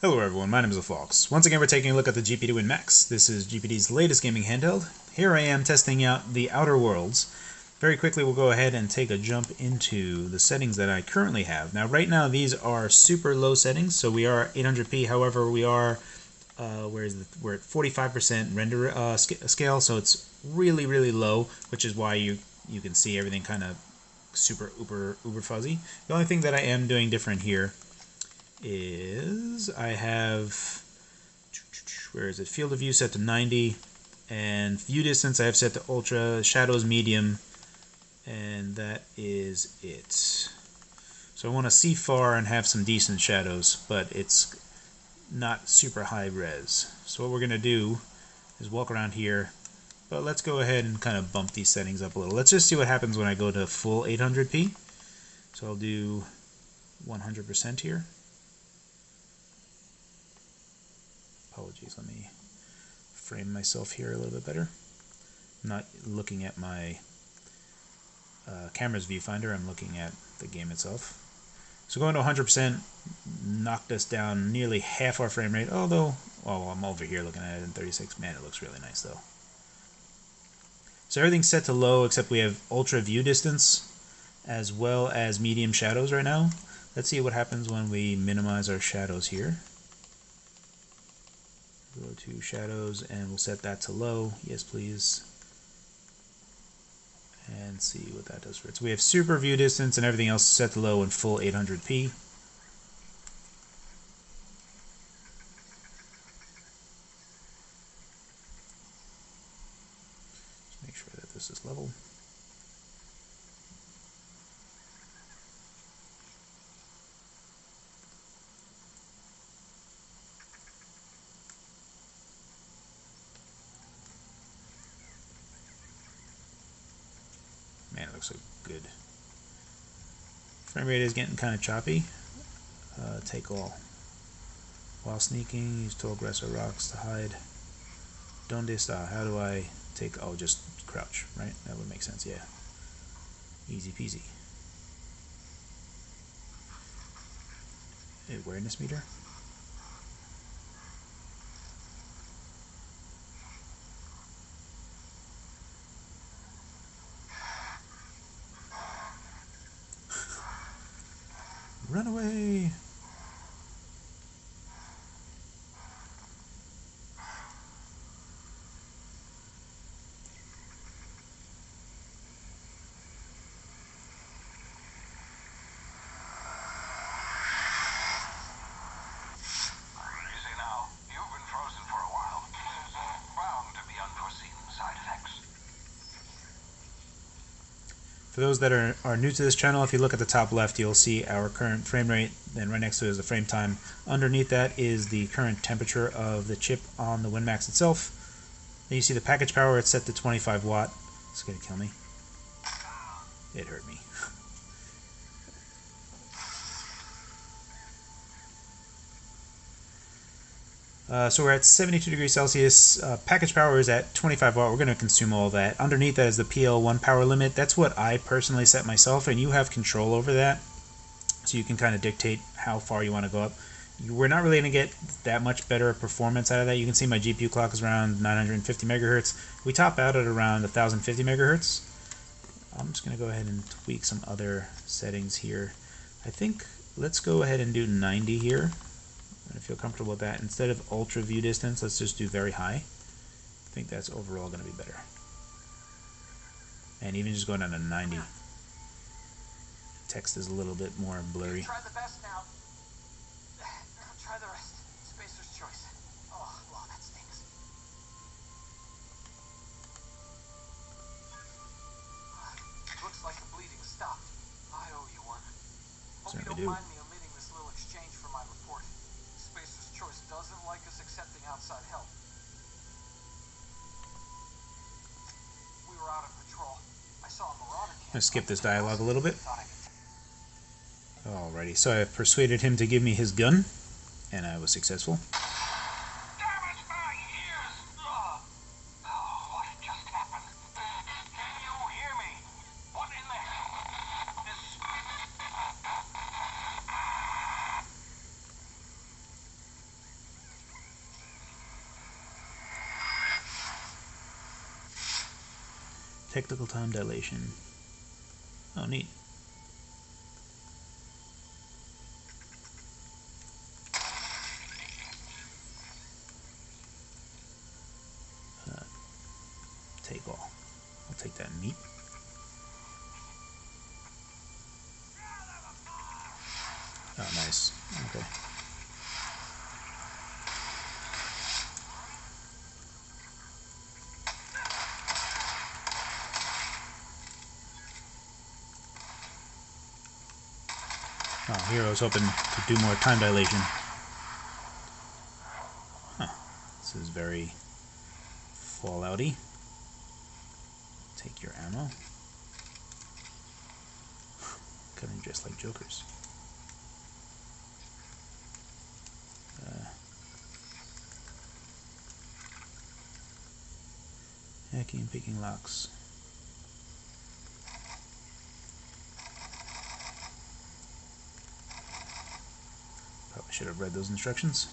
Hello everyone, my name is Phawx. Once again we're taking a look at the GPD Win Max. This is GPD's latest gaming handheld. Here I am testing out the Outer Worlds. Very quickly we'll go ahead and take a jump into the settings that I currently have. Now right now these are super low settings, so we are 800p, however we are, we're at 45% render scale, so it's really low, which is why you can see everything kind of super uber fuzzy. The only thing that I am doing different here is I have, where is it, field of view set to 90, and view distance I have set to ultra, shadows medium, and that is it. So I want to see far and have some decent shadows, but it's not super high res. So what we're going to do is walk around here, but let's go ahead and kind of bump these settings up a little. Let's just see what happens when I go to full 800p. So I'll do 100% here. Apologies, let me frame myself here a little bit better. I'm not looking at my camera's viewfinder, I'm looking at the game itself. So going to 100% knocked us down nearly half our frame rate, although, oh, I'm over here looking at it in 36. Man, it looks really nice though. So everything's set to low except we have ultra view distance as well as medium shadows right now. Let's see what happens when we minimize our shadows here. Go to shadows and we'll set that to low. Yes, please. And see what that does for it. So we have super view distance and everything else set to low in full 800p. Just make sure that this is level. Man, it looks so good. Frame rate is getting kind of choppy. Take all. While sneaking, use tall grass or rocks to hide. Donde está? How do I take... Oh, just crouch, right? That would make sense, yeah. Easy peasy. Awareness meter. Run away! For those that are new to this channel, if you look at the top left, you'll see our current frame rate, then right next to it is the frame time. Underneath that is the current temperature of the chip on the Win Max itself. Then you see the package power, it's set to 25 watt. It's going to kill me. It hurt me. So we're at 72 degrees Celsius. Package power is at 25 watt. We're going to consume all that. Underneath that is the PL1 power limit. That's what I personally set myself, and you have control over that. So you can kind of dictate how far you want to go up. We're not really going to get that much better performance out of that. You can see my GPU clock is around 950 megahertz. We top out at around 1050 megahertz. I'm just going to go ahead and tweak some other settings here. I think let's go ahead and do 90 here. I feel comfortable with that. Instead of ultra view distance, let's just do very high. I think that's overall going to be better. And even just going down to 90. Text is a little bit more blurry. Try the best now. Try the rest. Spacer's choice. Oh, wow, that stinks. Looks like the bleeding stopped. I owe you one. Hope you don't mind me omitting this little exchange for my report. Spacer's choice doesn't like us accepting outside help. We were out of patrol. I saw a marauder camp. Let's skip this dialogue a little bit. Alrighty, so I persuaded him to give me his gun, and I was successful. Technical time dilation. Oh, neat. Take all. I'll take that meat. Oh, nice. Okay. Oh, here I was hoping to do more time dilation. Huh. This is very Fallout-y. Take your ammo. Kind of just like Jokers. Hacking and picking locks. Probably should have read those instructions.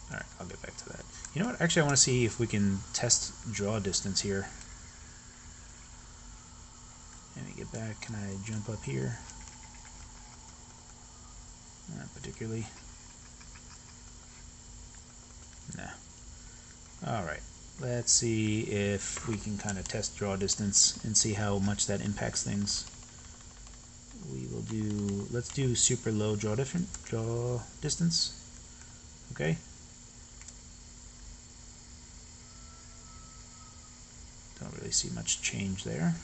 Alright, I'll get back to that. You know what? Actually, I want to see if we can test draw distance here. Let me get back. Can I jump up here? Not particularly. Nah. Alright. Let's see if we can kind of test draw distance and see how much that impacts things. We will do, let's do super low draw distance. Okay. Don't really see much change there.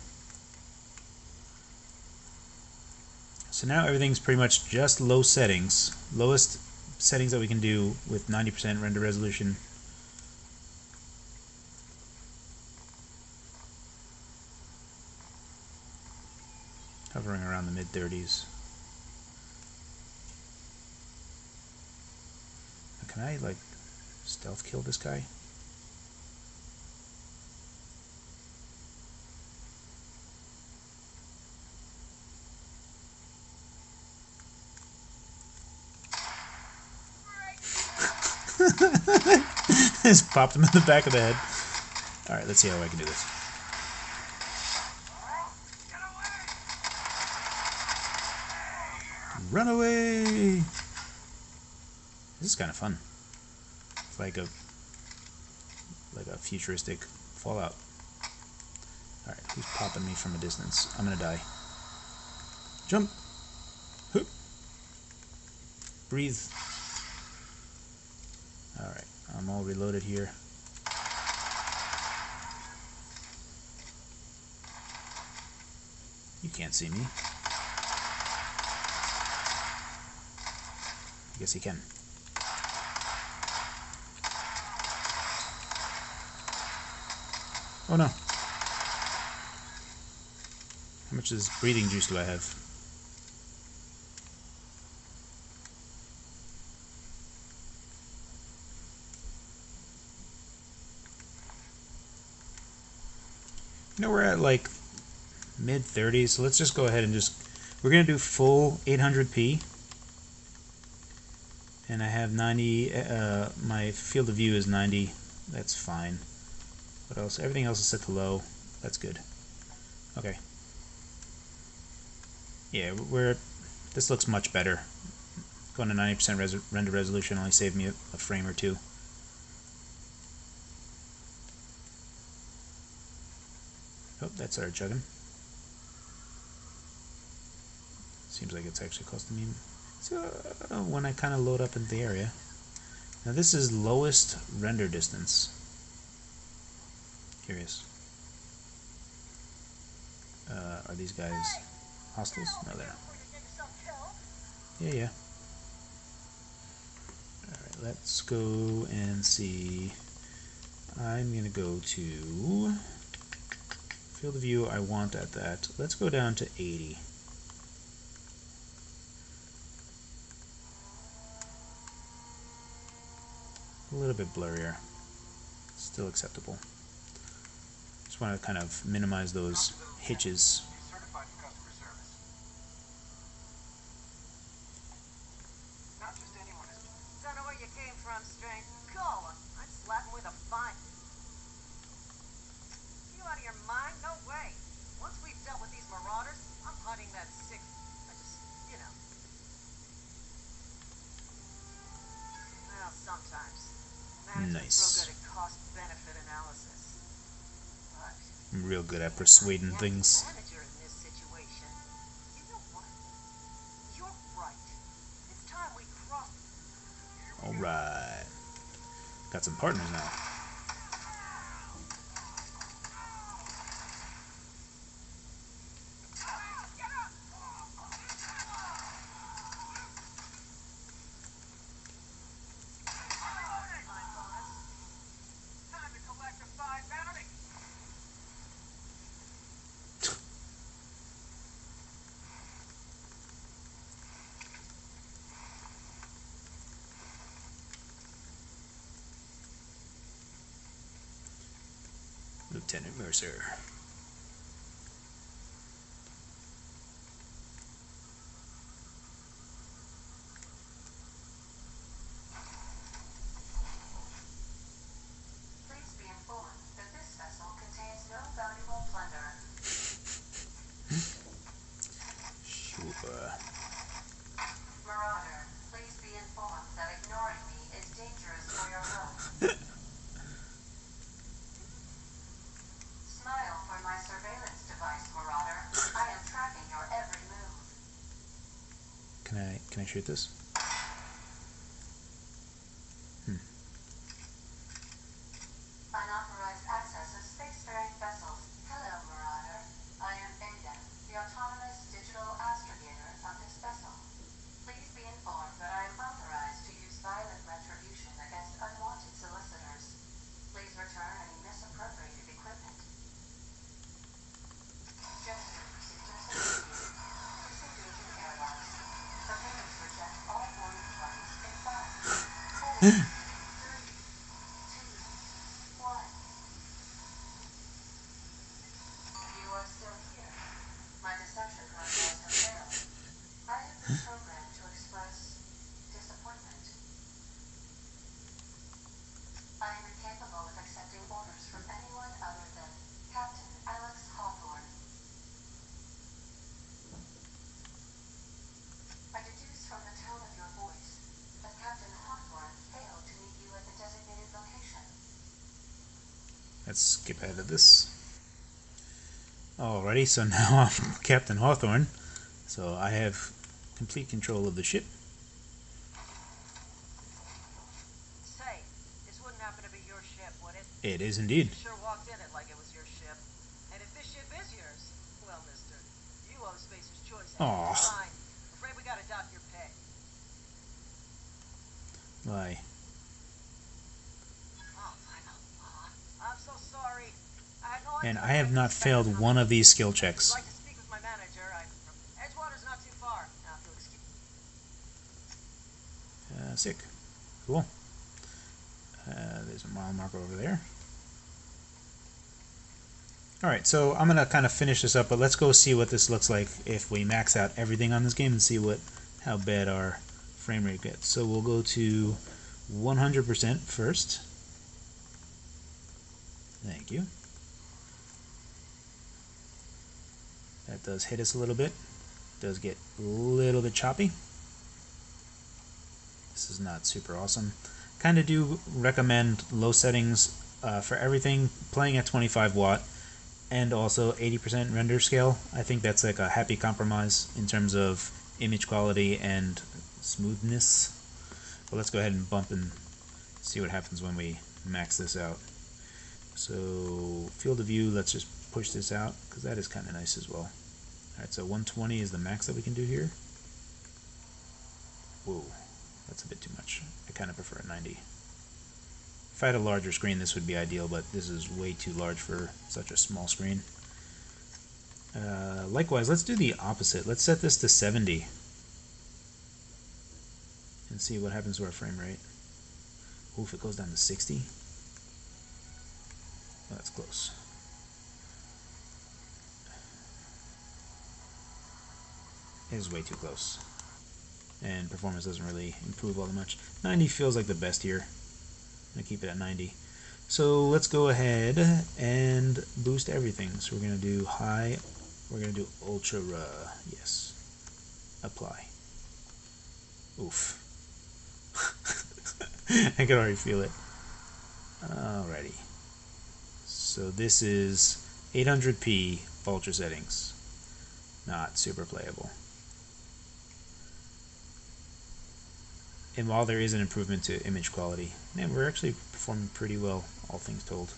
So now everything's pretty much just low settings. Lowest settings that we can do with 90% render resolution. Hovering around the mid-30s. Can I, like, stealth kill this guy? Just popped him in the back of the head. Alright, let's see how I can do this. Run away! This is kind of fun. It's like a futuristic Fallout. Alright, who's popping me from a distance? I'm gonna die. Jump! Hoop! Breathe. Alright, I'm all reloaded here. You can't see me. I guess he can. Oh no. How much breathing juice do I have? You know, we're at like mid-30s, so let's just go ahead and we're going to do full 800p. And I have 90, my field of view is 90, that's fine. What else? Everything else is set to low, that's good. Okay. Yeah, this looks much better. Going to 90% render resolution only saved me a frame or two. Oh, that started chugging. Seems like it's actually costing me. So when I kind of load up into the area. Now this is lowest render distance. Curious. Are these guys hostiles? No, they're not. Yeah. Alright, let's go and see. I'm going to go to field of view. I want at that. Let's go down to 80. A little bit blurrier. Still acceptable. Just want to kind of minimize those hitches. fine. You out of your mind? No way. Once we've dealt with these marauders, I'm hunting that sick. I just, you know. Well, sometimes. Management's real Nice. good at cost-benefit analysis. But I'm real good at persuading things. manager in this situation. You know what? You're right. It's time we cross. Alright. Got some partners now. Time to collect a 5 bounty. Lieutenant Mercer. Please be informed that this vessel contains no valuable plunder. Sure. Marauder, please be informed that ignoring me is dangerous for your health. Smile for my surveillance device, Marauder. I am tracking your every move. Can I shoot this? Unauthorized access of spacefaring vessels. Hello, Marauder. I am Ada, the autonomous digital astrogator of this vessel. Please be informed that I am authorized to use violent retribution against unwanted solicitors. Please return any misappropriated equipment. Gesture procedures executed. Disengaging airlocks. Prepare to reject all boarding flights in 5, 4, 3, 2, 1. You are still here. My deception protocols have failed. I have been programmed to express disappointment. I am incapable of accepting orders from anyone other than Captain Alex Hawthorne. I deduce from the tone of your voice that Captain Hawthorne failed to meet you at the designated location. Let's skip ahead of this. Alrighty, so now I'm Captain Hawthorne. So I have complete control of the ship. Say, this wouldn't happen to be your ship, would it? It is indeed. You sure walked in it like it was your ship. And if this ship is yours, well, mister, you owe Spacer's Choice. Aw. Fine. Afraid we gotta dock your pay. Why? Oh, I'm so sorry. I had no idea. And I have not failed one of these skill I'd checks. like to speak with my manager. Edgewater's not too far. Now, if you'll excuse Sick. Cool. There's a mile marker over there. Alright, so I'm going to kind of finish this up, but let's go see what this looks like if we max out everything on this game and see how bad our frame rate gets. So we'll go to 100% first. Thank you. That does hit us a little bit. Does get a little bit choppy. This is not super awesome. Kind of do recommend low settings for everything, playing at 25 watt and also 80% render scale. I think that's like a happy compromise in terms of image quality and smoothness. But let's go ahead and bump and see what happens when we max this out. So field of view, let's just push this out because that is kind of nice as well. Alright, so 120 is the max that we can do here. Whoa, that's a bit too much. I kind of prefer a 90. If I had a larger screen, this would be ideal, but this is way too large for such a small screen. Likewise, let's do the opposite. Let's set this to 70 and see what happens to our frame rate. Ooh, if it goes down to 60. Oh, that's close. It is way too close. And performance doesn't really improve all that much. 90 feels like the best here. I'm going to keep it at 90. So let's go ahead and boost everything. So we're going to do high, we're going to do ultra, yes, apply. Oof. I can already feel it. Alrighty. So this is 800p ultra settings. Not super playable. And while there is an improvement to image quality, man, we're actually performing pretty well, all things told.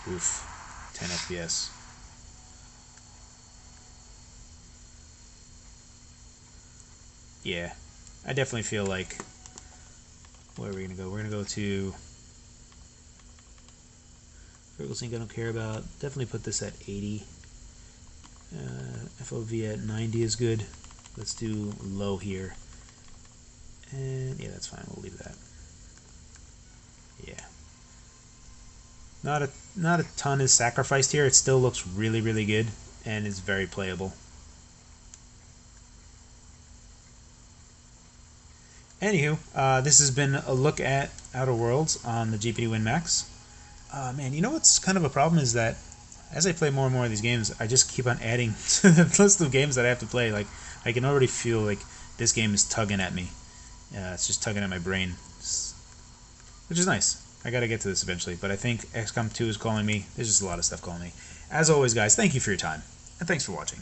Oof, 10 FPS. Yeah, I definitely feel like, where are we going to go? We're going to go to Vertical Sync I don't care about. Definitely put this at 80. FOV at 90 is good. Let's do low here. And yeah, that's fine. We'll leave that. Yeah. Not a ton is sacrificed here. It still looks really, really good and is very playable. Anywho, this has been a look at Outer Worlds on the GPD Win Max. Man, you know what's kind of a problem is that as I play more and more of these games, I just keep on adding to the list of games that I have to play. Like, I can already feel like this game is tugging at me. It's just tugging at my brain, which is nice. I gotta get to this eventually, but I think XCOM 2 is calling me. There's just a lot of stuff calling me. As always, guys, thank you for your time, and thanks for watching.